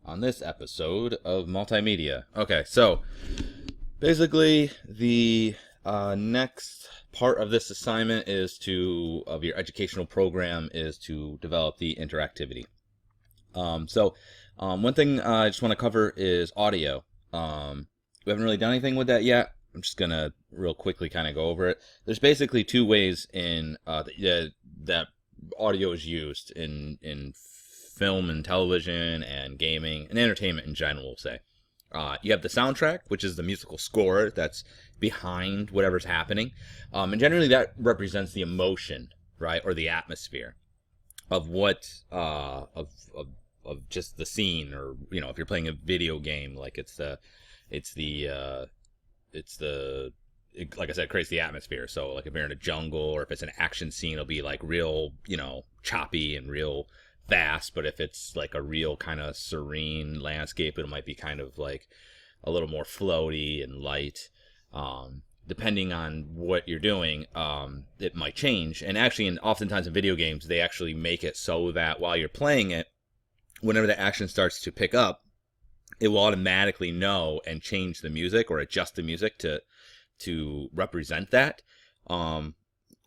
on this episode of Multimedia. Okay, so basically the next part of this assignment of your educational program is to develop the interactivity. One thing I just want to cover is audio. We haven't really done anything with that yet. I'm just gonna real quickly kind of go over it. There's basically two ways in that audio is used in film and television and gaming and entertainment in general, we'll say. You have the soundtrack, which is the musical score that's behind whatever's happening. And generally that represents the emotion, right? Or the atmosphere of what, of just the scene, or, if you're playing a video game, like like I said, it creates the atmosphere. So like if you're in a jungle or if it's an action scene, it'll be like real, choppy and real fast. But if it's like a real kind of serene landscape, it might be kind of like a little more floaty and light. Depending on what you're doing, it might change. And actually, oftentimes in video games, they actually make it so that while you're playing it, whenever the action starts to pick up, it will automatically know and change the music or adjust the music to represent that.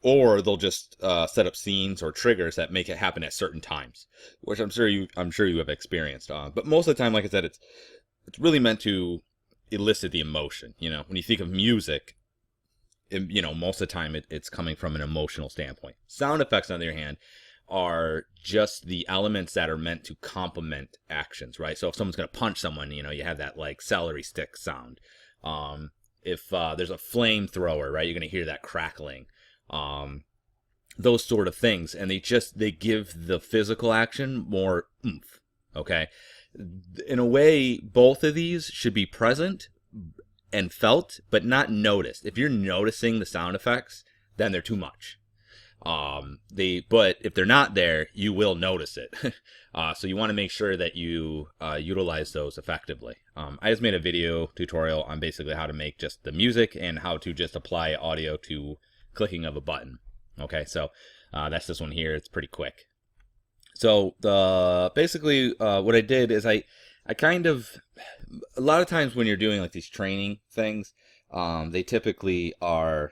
Or they'll just set up scenes or triggers that make it happen at certain times, which I'm sure you have experienced. But most of the time, like I said, it's really meant to elicit the emotion. When you think of music, most of the time it's coming from an emotional standpoint. Sound effects, on the other hand, are just the elements that are meant to complement actions, right? So if someone's going to punch someone, you have that like celery stick sound. If there's a flamethrower, right, you're going to hear that crackling. Those sort of things, and they give the physical action more oomph. Okay, in a way, both of these should be present and felt, but not noticed. If you're noticing the sound effects, then they're too much. But if they're not there, you will notice it. So you want to make sure that you utilize those effectively. I just made a video tutorial on basically how to make just the music and how to just apply audio to clicking of a button. Okay, so that's this one here. It's pretty quick. So basically what I did is I kind of, a lot of times when you're doing like these training things, they typically are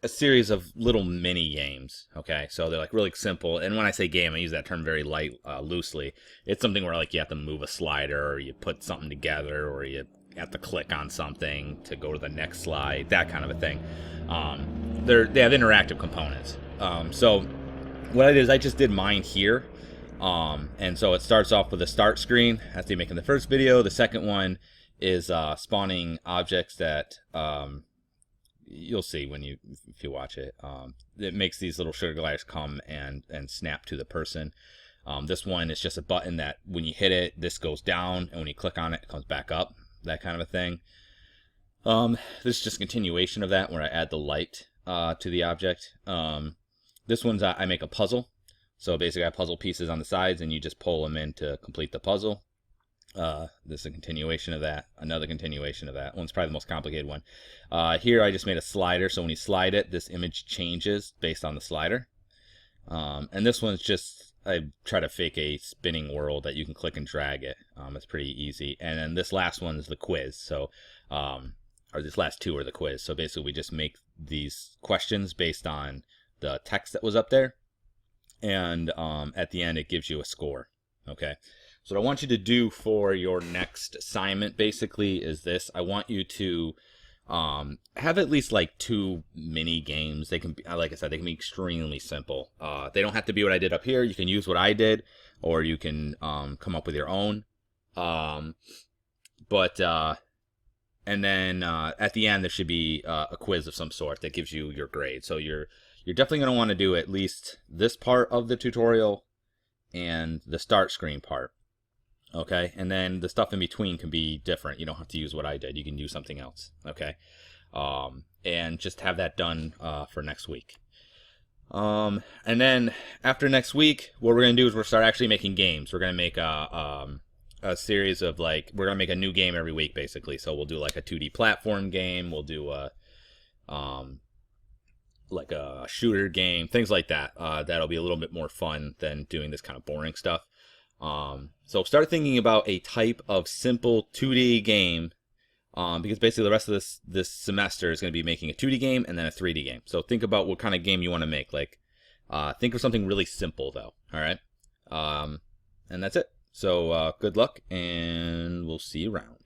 a series of little mini games. Okay, so they're like really simple. And when I say game, I use that term very loosely. It's something where like you have to move a slider, or you put something together, or you have to click on something to go to the next slide, that kind of a thing. They have interactive components. So what I did is I just did mine here. And so it starts off with a start screen. That's the making the first video. The second one is spawning objects that you'll see if you watch it. It makes these little sugar gliders come and snap to the person. This one is just a button that when you hit it, this goes down, and when you click on it, it comes back up. That kind of a thing. This is just a continuation of that, where I add the light to the object. This one's I make a puzzle. So basically I have puzzle pieces on the sides, and you just pull them in to complete the puzzle. This is a continuation of that. Another continuation of that. One's probably the most complicated one. Here I just made a slider, so when you slide it, this image changes based on the slider. And this one's just, I try to fake a spinning world that you can click and drag it. It's pretty easy. And then this last one is the quiz. So, or this last two are the quiz. So basically we just make these questions based on the text that was up there. And at the end it gives you a score. Okay. So what I want you to do for your next assignment basically is this. I want you to have at least like 2 mini games. They can be, like I said, they can be extremely simple. They don't have to be what I did up here. You can use what I did, or you can come up with your own. And then at the end there should be a quiz of some sort that gives you your grade. So you're definitely going to want to do at least this part of the tutorial and the start screen part. Okay, and then the stuff in between can be different. You don't have to use what I did. You can use something else. Okay, and just have that done for next week. And then after next week, what we're gonna do is we'll start actually making games. We're gonna make a series of we're gonna make a new game every week, basically. So we'll do like a 2D platform game. We'll do like a shooter game, things like that. That'll be a little bit more fun than doing this kind of boring stuff. So start thinking about a type of simple 2D game, because basically the rest of this semester is going to be making a 2D game and then a 3D game. So think about what kind of game you want to make. Like, think of something really simple though. All right, and that's it. So good luck, and we'll see you around.